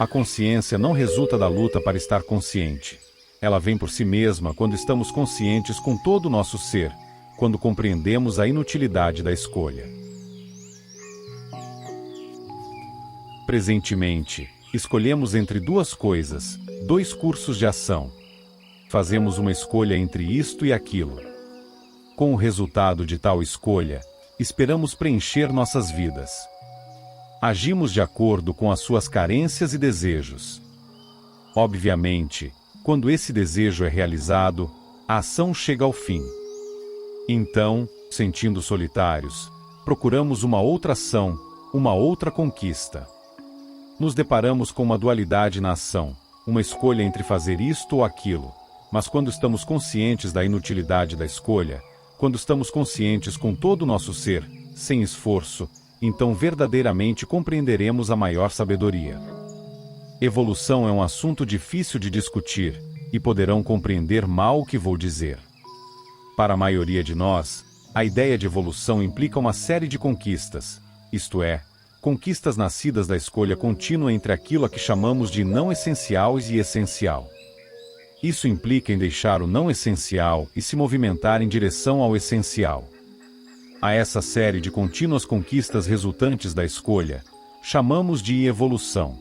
A consciência não resulta da luta para estar consciente. Ela vem por si mesma quando estamos conscientes com todo o nosso ser, quando compreendemos a inutilidade da escolha. Presentemente, escolhemos entre duas coisas, dois cursos de ação. Fazemos uma escolha entre isto e aquilo. Com o resultado de tal escolha, esperamos preencher nossas vidas. Agimos de acordo com as suas carências e desejos. Obviamente, quando esse desejo é realizado, a ação chega ao fim. Então, sentindo solitários, procuramos uma outra ação, uma outra conquista. Nos deparamos com uma dualidade na ação, uma escolha entre fazer isto ou aquilo, mas quando estamos conscientes da inutilidade da escolha, quando estamos conscientes com todo o nosso ser, sem esforço, então verdadeiramente compreenderemos a maior sabedoria. Evolução é um assunto difícil de discutir, e poderão compreender mal o que vou dizer. Para a maioria de nós, a ideia de evolução implica uma série de conquistas, isto é, conquistas nascidas da escolha contínua entre aquilo a que chamamos de não essencial e essencial. Isso implica em deixar o não essencial e se movimentar em direção ao essencial. A essa série de contínuas conquistas resultantes da escolha, chamamos de evolução.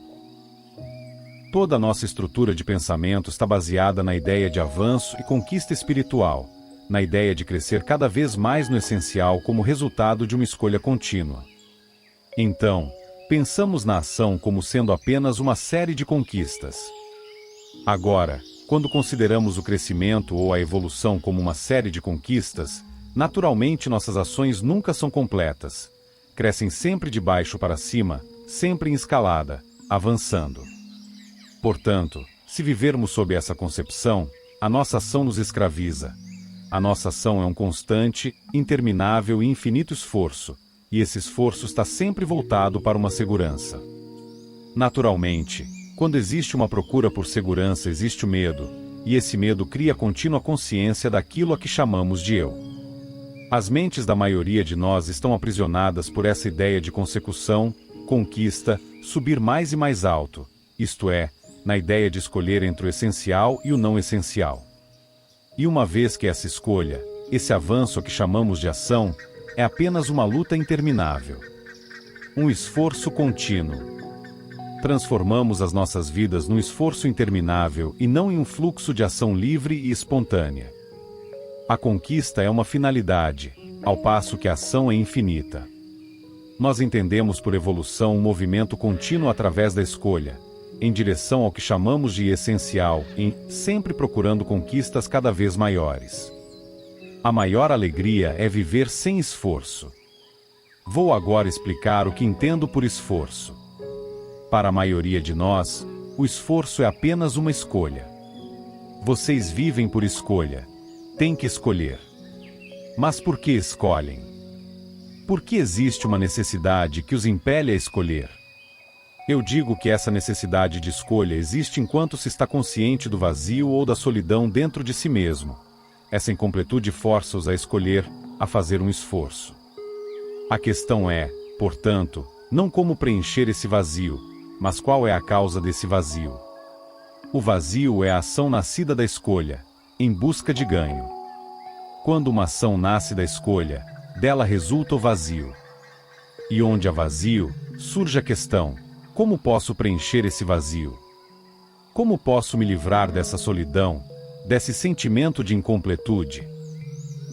Toda a nossa estrutura de pensamento está baseada na ideia de avanço e conquista espiritual, na ideia de crescer cada vez mais no essencial como resultado de uma escolha contínua. Então, pensamos na ação como sendo apenas uma série de conquistas. Agora, quando consideramos o crescimento ou a evolução como uma série de conquistas, naturalmente nossas ações nunca são completas. Crescem sempre de baixo para cima, sempre em escalada, avançando. Portanto, se vivermos sob essa concepção, a nossa ação nos escraviza. A nossa ação é um constante, interminável e infinito esforço, e esse esforço está sempre voltado para uma segurança. Naturalmente, quando existe uma procura por segurança, existe o medo, e esse medo cria contínua consciência daquilo a que chamamos de eu. As mentes da maioria de nós estão aprisionadas por essa ideia de consecução, conquista, subir mais e mais alto, isto é, na ideia de escolher entre o essencial e o não essencial. E uma vez que essa escolha, esse avanço a que chamamos de ação, é apenas uma luta interminável. Um esforço contínuo. Transformamos as nossas vidas num esforço interminável e não em um fluxo de ação livre e espontânea. A conquista é uma finalidade, ao passo que a ação é infinita. Nós entendemos por evolução um movimento contínuo através da escolha, em direção ao que chamamos de essencial, sempre procurando conquistas cada vez maiores. A maior alegria é viver sem esforço. Vou agora explicar o que entendo por esforço. Para a maioria de nós, o esforço é apenas uma escolha. Vocês vivem por escolha. Têm que escolher. Mas por que escolhem? Por que existe uma necessidade que os impele a escolher? Eu digo que essa necessidade de escolha existe enquanto se está consciente do vazio ou da solidão dentro de si mesmo. Essa incompletude força-os a escolher, a fazer um esforço. A questão é, portanto, não como preencher esse vazio, mas qual é a causa desse vazio. O vazio é a ação nascida da escolha, em busca de ganho. Quando uma ação nasce da escolha, dela resulta o vazio. E onde há vazio, surge a questão: como posso preencher esse vazio? Como posso me livrar dessa solidão, desse sentimento de incompletude?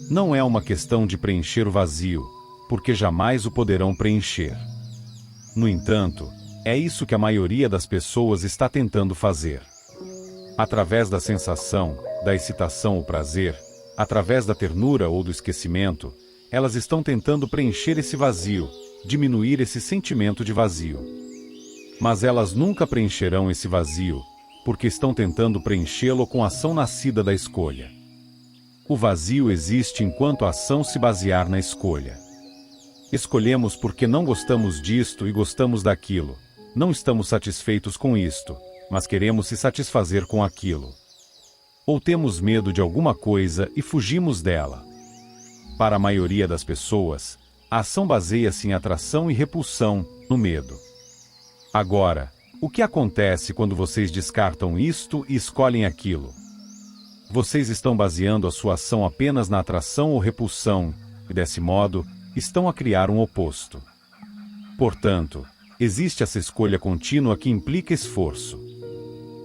Não é uma questão de preencher o vazio, porque jamais o poderão preencher. No entanto, é isso que a maioria das pessoas está tentando fazer. Através da sensação, da excitação ou prazer, através da ternura ou do esquecimento, elas estão tentando preencher esse vazio, diminuir esse sentimento de vazio. Mas elas nunca preencherão esse vazio, porque estão tentando preenchê-lo com a ação nascida da escolha. O vazio existe enquanto a ação se basear na escolha. Escolhemos porque não gostamos disto e gostamos daquilo. Não estamos satisfeitos com isto, mas queremos se satisfazer com aquilo. Ou temos medo de alguma coisa e fugimos dela. Para a maioria das pessoas, a ação baseia-se em atração e repulsão, no medo. Agora, O que acontece quando vocês descartam isto e escolhem aquilo? Vocês estão baseando a sua ação apenas na atração ou repulsão, e desse modo, estão a criar um oposto. Portanto, existe essa escolha contínua que implica esforço.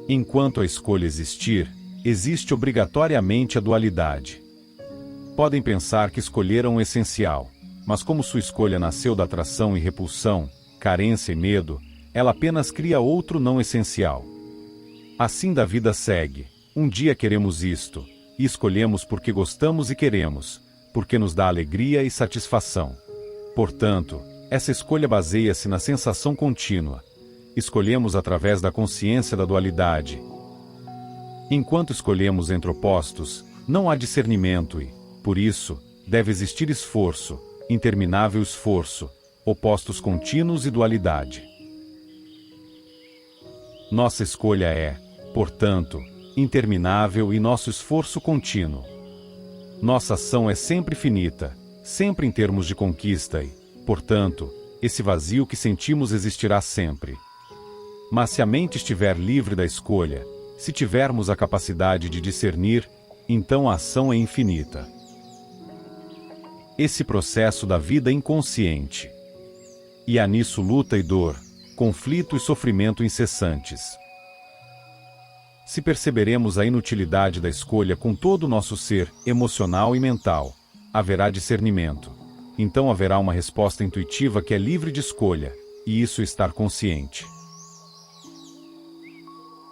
Enquanto a escolha existir, existe obrigatoriamente a dualidade. Podem pensar que escolheram o essencial, mas como sua escolha nasceu da atração e repulsão, carência e medo, ela apenas cria outro não essencial. Assim da vida segue. Um dia queremos isto, e escolhemos porque gostamos e queremos, porque nos dá alegria e satisfação. Portanto, essa escolha baseia-se na sensação contínua. Escolhemos através da consciência da dualidade. Enquanto escolhemos entre opostos, não há discernimento e, por isso, deve existir esforço, interminável esforço, opostos contínuos e dualidade. Nossa escolha é, portanto, interminável e nosso esforço contínuo. Nossa ação é sempre finita, sempre em termos de conquista e, portanto, esse vazio que sentimos existirá sempre. Mas se a mente estiver livre da escolha, se tivermos a capacidade de discernir, então a ação é infinita. Esse processo da vida inconsciente. E há nisso luta e dor, conflito e sofrimento incessantes. Se perceberemos a inutilidade da escolha com todo o nosso ser, emocional e mental, haverá discernimento. Então haverá uma resposta intuitiva que é livre de escolha, e isso estar consciente.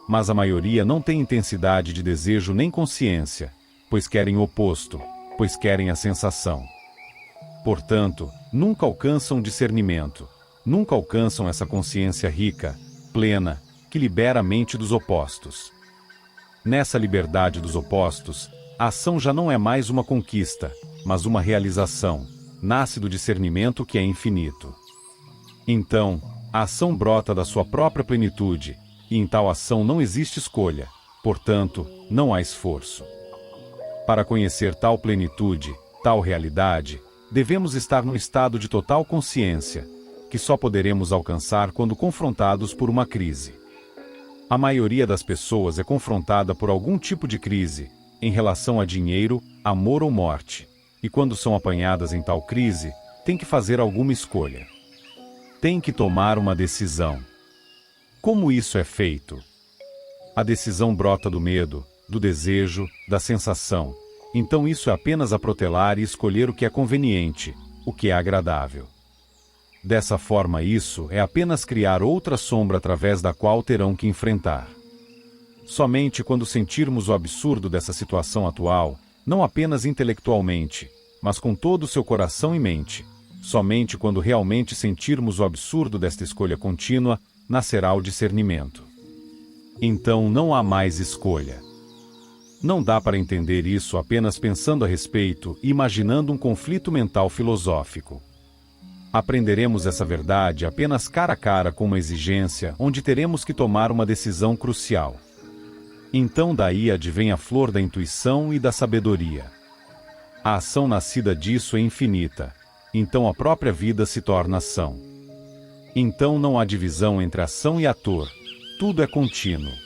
Mas a maioria não tem intensidade de desejo nem consciência, pois querem o oposto, pois querem a sensação. Portanto, nunca alcançam discernimento, nunca alcançam essa consciência rica, plena, que libera a mente dos opostos. Nessa liberdade dos opostos, a ação já não é mais uma conquista, mas uma realização, nasce do discernimento que é infinito. Então, a ação brota da sua própria plenitude, e em tal ação não existe escolha, portanto, não há esforço. Para conhecer tal plenitude, tal realidade, devemos estar num estado de total consciência, que só poderemos alcançar quando confrontados por uma crise. A maioria das pessoas é confrontada por algum tipo de crise, em relação a dinheiro, amor ou morte, e quando são apanhadas em tal crise, têm que fazer alguma escolha. Têm que tomar uma decisão. Como isso é feito? A decisão brota do medo, do desejo, da sensação. Então isso é apenas aprotelar e escolher o que é conveniente, o que é agradável. Dessa forma isso é apenas criar outra sombra através da qual terão que enfrentar. Somente quando sentirmos o absurdo dessa situação atual, não apenas intelectualmente, mas com todo o seu coração e mente, somente quando realmente sentirmos o absurdo desta escolha contínua, nascerá o discernimento. Então não há mais escolha. Não dá para entender isso apenas pensando a respeito e imaginando um conflito mental filosófico. Aprenderemos essa verdade apenas cara a cara com uma exigência onde teremos que tomar uma decisão crucial. Então daí advém a flor da intuição e da sabedoria. A ação nascida disso é infinita, então a própria vida se torna ação. Então não há divisão entre ação e ator, tudo é contínuo.